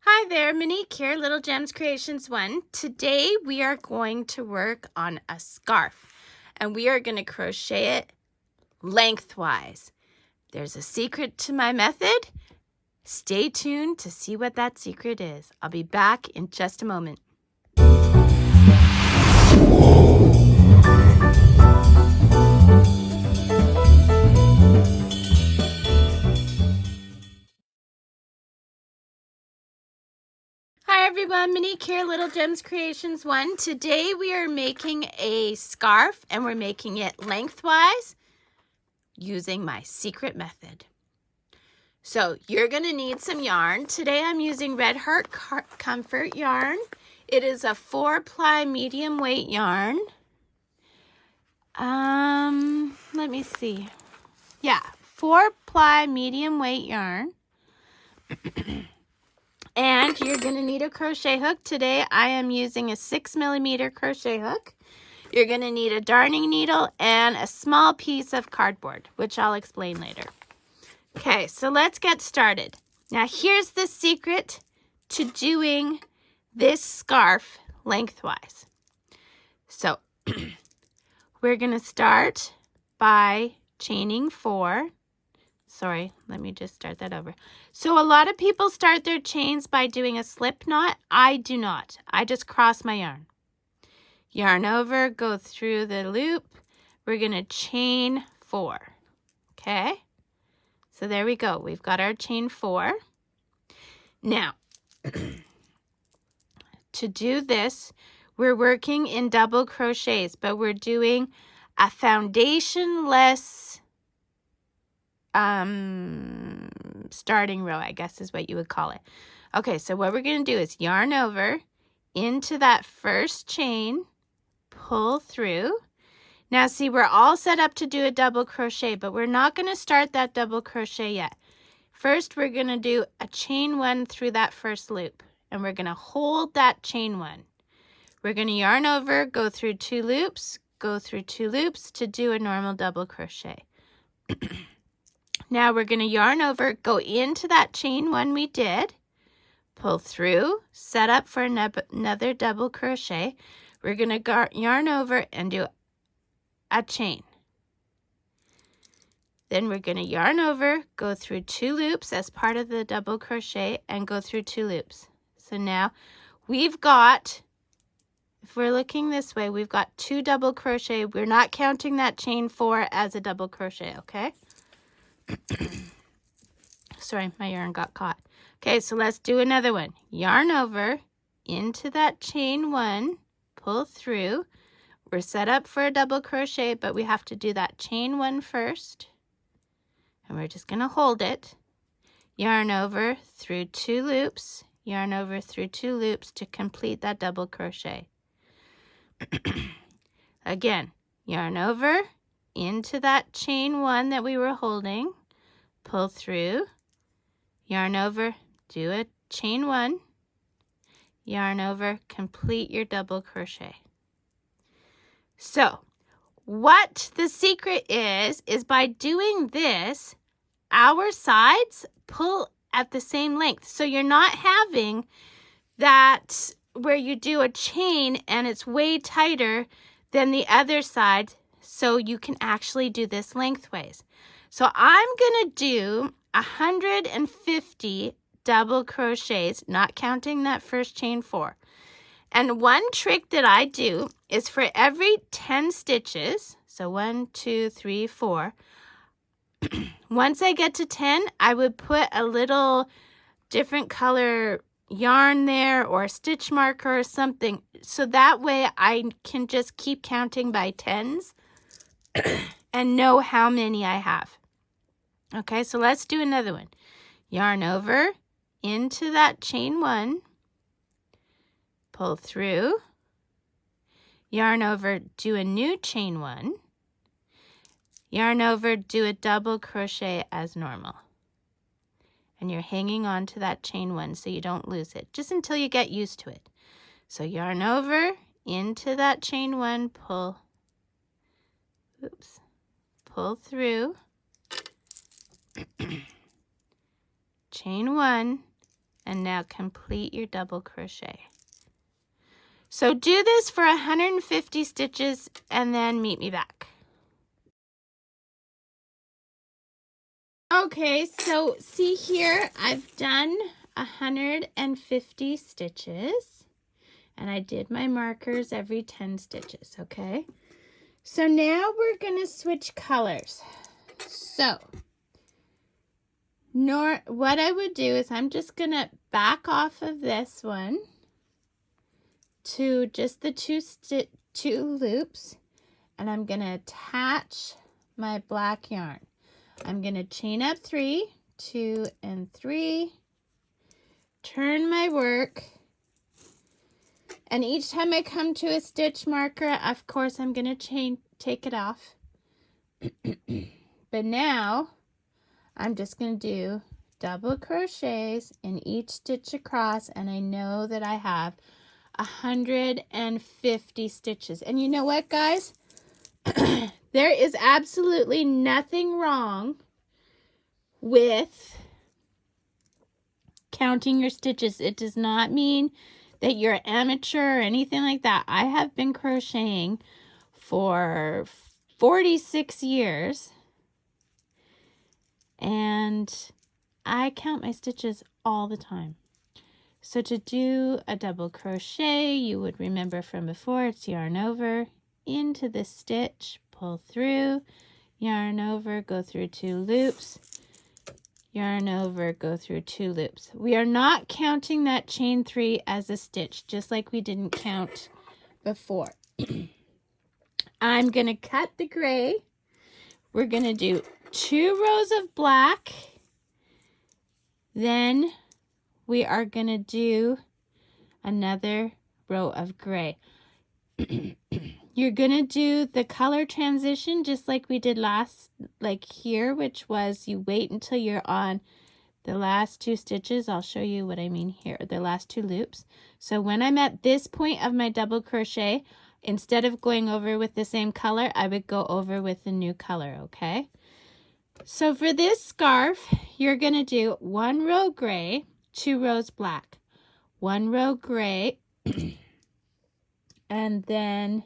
Hi there, Monique here, Little Gems Creations 1. Today we are going to work on a scarf and we are going to crochet it lengthwise. There's a secret to my method. Stay tuned to see what that secret is. I'll be back in just a moment. Hi everyone, Monique here, Little Gems Creations 1. Today we are making a scarf and we're making it lengthwise using my secret method. So you're going to need some yarn. Today I'm using Red Heart Comfort yarn. It is a 4-ply medium weight yarn. Let me see. Yeah, 4-ply medium weight yarn. And you're going to need a crochet hook. Today I am using a 6mm crochet hook. You're going to need a darning needle and a small piece of cardboard, which I'll explain later. Okay, so let's get started. Now here's the secret to doing this scarf lengthwise. So we're going to start by chaining 4. Sorry, let me just start that over. So a lot of people start their chains by doing a slip knot. I do not. I just cross my yarn. Yarn over, go through the loop. We're going to chain 4. Okay? So there we go. We've got our chain 4. Now, to do this, we're working in double crochets, but we're doing a foundation-less starting row, I guess is what you would call it. Okay, so what we're going to do is yarn over into that first chain, pull through. Now see, we're all set up to do a double crochet, but we're not going to start that double crochet yet. First, we're going to do a chain 1 through that first loop, and we're going to hold that chain 1. We're going to yarn over, go through 2 loops, go through 2 loops to do a normal double crochet. Now we're going to yarn over, go into that chain 1 we did, pull through, set up for another double crochet. We're going to yarn over and do a chain. Then we're going to yarn over, go through 2 loops as part of the double crochet, and go through 2 loops. So now we've got, if we're looking this way, we've got 2 double crochet. We're not counting that chain 4 as a double crochet, okay? Sorry, my yarn got caught. Okay, so let's do another one. Yarn over into that chain 1, pull through. We're set up for a double crochet, but we have to do that chain 1 first. And we're just going to hold it. Yarn over through 2 loops, yarn over through 2 loops to complete that double crochet. Again, yarn over into that chain 1 that we were holding, pull through, yarn over, do a chain 1, yarn over, complete your double crochet. So what the secret is by doing this, our sides pull at the same length. So you're not having that where you do a chain and it's way tighter than the other side, so you can actually do this lengthways. So I'm going to do 150 double crochets, not counting that first chain 4. And one trick that I do is for every 10 stitches, so 1, 2, 3, 4, once I get to 10, I would put a little different color yarn there or a stitch marker or something, so that way I can just keep counting by 10s and know how many I have. Okay, so let's do another one. Yarn over into that chain 1, pull through, yarn over, do a new chain 1, yarn over, do a double crochet as normal. And you're hanging on to that chain 1 so you don't lose it, just until you get used to it. So yarn over into that chain 1, pull through, chain 1, And now complete your double crochet. So do this for 150 stitches and then meet me back. Okay, so see here, I've done 150 stitches and I did my markers every 10 stitches, okay? So now we're gonna switch colors. So what I would do is I'm just gonna back off of this one to just the two loops, and I'm gonna attach my black yarn. I'm gonna chain up 3, 2, and 3, turn my work, and each time I come to a stitch marker, of course I'm gonna take it off. But now I'm just gonna do double crochets in each stitch across, and I know that I have 150 stitches. And you know what, guys? There is absolutely nothing wrong with counting your stitches. It does not mean that you're an amateur or anything like that. I have been crocheting for 46 years and I count my stitches all the time. So to do a double crochet, you would remember from before, it's yarn over, into the stitch, pull through, yarn over, go through 2 loops, yarn over, go through 2 loops. We are not counting that chain 3 as a stitch, just like we didn't count before. I'm going to cut the gray. We're going to do 2 rows of black. Then we are going to do another row of gray. You're going to do the color transition just like we did like here, which was you wait until you're on the last 2 stitches. I'll show you what I mean here, the last 2 loops. So when I'm at this point of my double crochet, instead of going over with the same color, I would go over with the new color, okay? So for this scarf, you're going to do 1 row gray, 2 rows black, 1 row gray, and then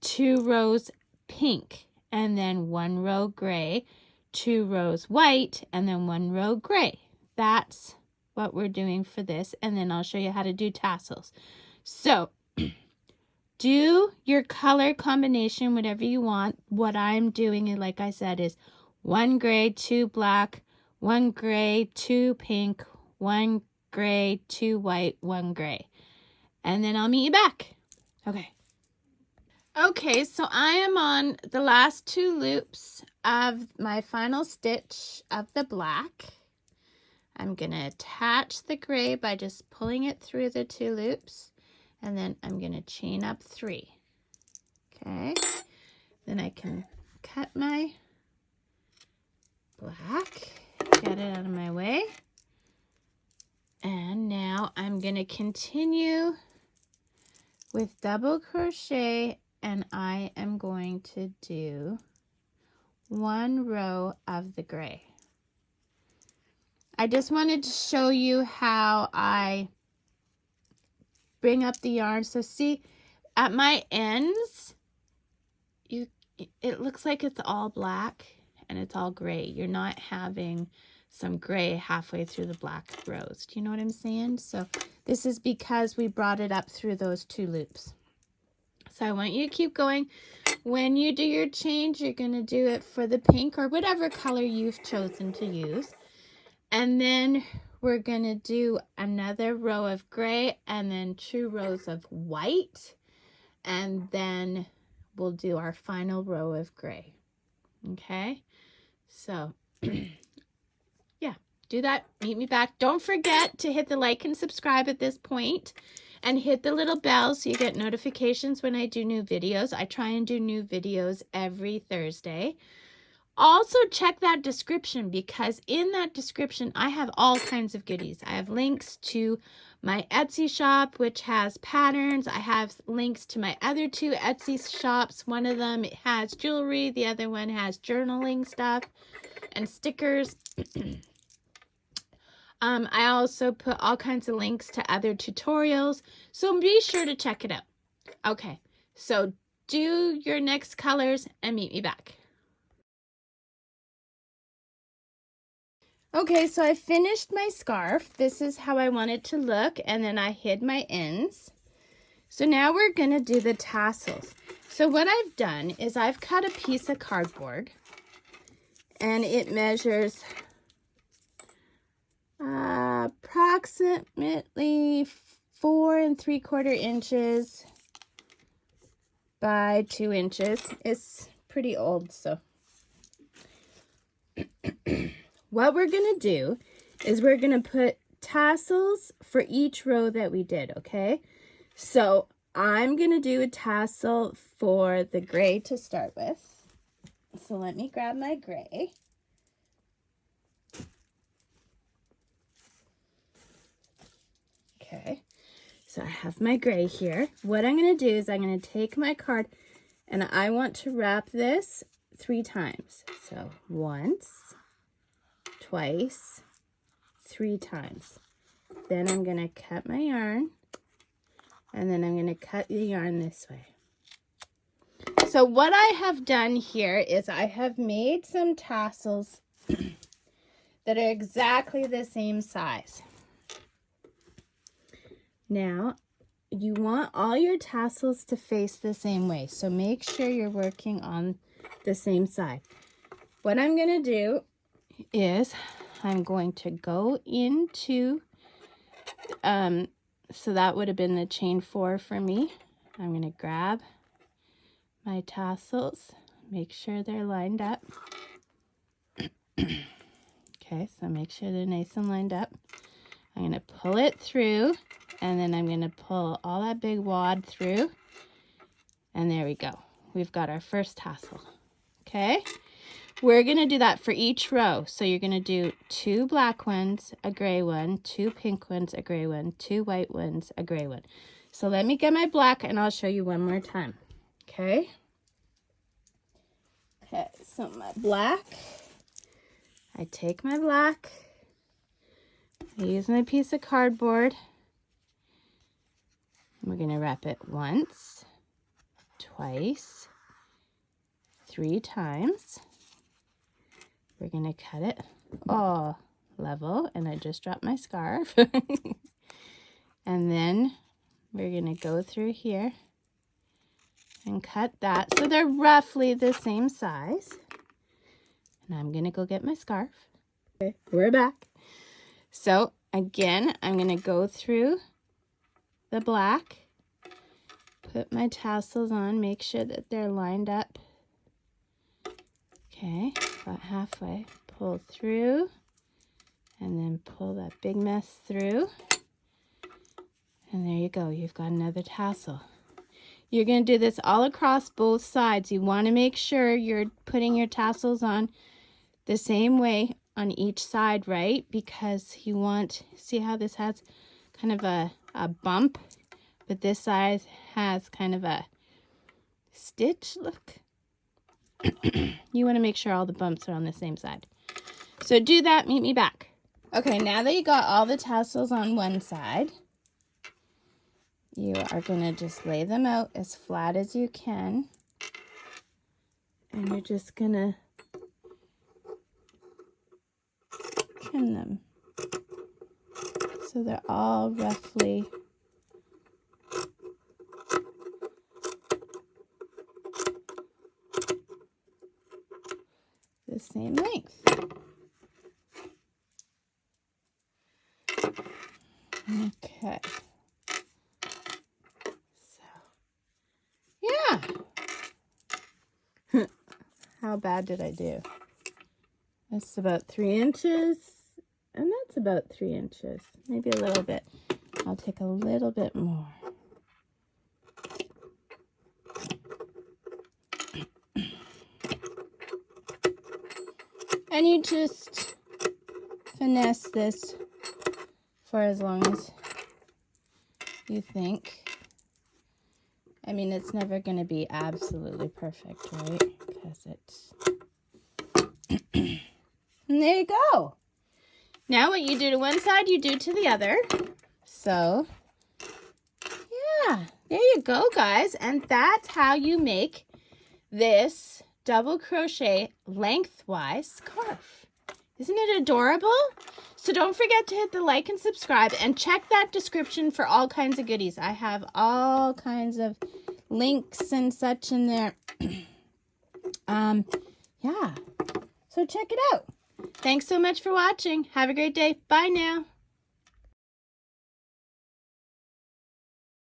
2 rows pink, and then 1 row gray, 2 rows white, and then 1 row gray. That's what we're doing for this, and then I'll show you how to do tassels. So do your color combination, whatever you want. What I'm doing, like I said, is 1 gray, 2 black, 1 gray, 2 pink, 1 gray, 2 white, 1 gray. And then I'll meet you back. Okay. Okay, so I am on the last 2 loops of my final stitch of the black. I'm going to attach the gray by just pulling it through the 2 loops, and then I'm going to chain up 3. Okay, then I can cut my black, get it out of my way, and now I'm going to continue with double crochet, and I am going to do 1 row of the gray. I just wanted to show you how I bring up the yarn. So see, at my ends, it looks like it's all black and it's all gray. You're not having some gray halfway through the black rows. Do you know what I'm saying? So this is because we brought it up through those 2 loops. So I want you to keep going. When you do your change, you're going to do it for the pink or whatever color you've chosen to use. And then we're going to do another row of gray and then 2 rows of white. And then we'll do our final row of gray. Okay? So, yeah, do that. Meet me back. Don't forget to hit the like and subscribe at this point. And hit the little bell so you get notifications when I do new videos. I try and do new videos every Thursday. Also check that description, because in that description I have all kinds of goodies. I have links to my Etsy shop, which has patterns. I have links to my other 2 Etsy shops. One of them has jewelry. The other one has journaling stuff and stickers. I also put all kinds of links to other tutorials, so be sure to check it out. Okay, so do your next colors and meet me back. Okay, so I finished my scarf. This is how I want it to look, and then I hid my ends. So now we're gonna do the tassels. So what I've done is I've cut a piece of cardboard, and it measures approximately 4 3/4 inches by 2 inches. It's pretty old, so. What we're gonna do is we're gonna put tassels for each row that we did, okay? So I'm gonna do a tassel for the gray to start with. So let me grab my gray. Okay, so I have my gray here. What I'm going to do is I'm going to take my card and I want to wrap this 3 times. So once, twice, 3 times. Then I'm going to cut my yarn and then I'm going to cut the yarn this way. So what I have done here is I have made some tassels that are exactly the same size. Now, you want all your tassels to face the same way, so make sure you're working on the same side. What I'm going to do is I'm going to go into, so that would have been the chain 4 for me. I'm going to grab my tassels, make sure they're lined up. Okay, so make sure they're nice and lined up. I'm going to pull it through, and then I'm going to pull all that big wad through, and there we go. We've got our first tassel. Okay, we're going to do that for each row. So you're going to do 2 black ones, a gray one, 2 pink ones, a gray one, 2 white ones, a gray one. So let me get my black, and I'll show you one more time. Okay, so my black, I take my black, I use my piece of cardboard. We're going to wrap it once, twice, 3 times. We're going to cut it all level, and I just dropped my scarf. And then we're going to go through here and cut that so they're roughly the same size. And I'm going to go get my scarf. Okay, we're back. So again, I'm going to go through the black, put my tassels on, make sure that they're lined up. Okay, about halfway, pull through, and then pull that big mess through. And there you go, you've got another tassel. You're going to do this all across both sides. You want to make sure you're putting your tassels on the same way on each side, right? Because you want, see how this has kind of a bump, but this side has kind of a stitch look. You want to make sure all the bumps are on the same side. So do that, meet me back. Okay, now that you got all the tassels on one side, you are going to just lay them out as flat as you can. And you're just going to trim them so they're all roughly the same length. Okay. So, yeah. How bad did I do? That's about 3 inches, and that's about 3 inches, maybe a little bit. I'll take a little bit more. And you just finesse this for as long as you think. I mean, it's never going to be absolutely perfect, right? Because it's... And there you go. Now what you do to one side, you do to the other. So, yeah, there you go, guys. And that's how you make this double crochet lengthwise scarf. Isn't it adorable? So don't forget to hit the like and subscribe and check that description for all kinds of goodies. I have all kinds of links and such in there. Yeah, so check it out. Thanks so much for watching. Have a great day. Bye now.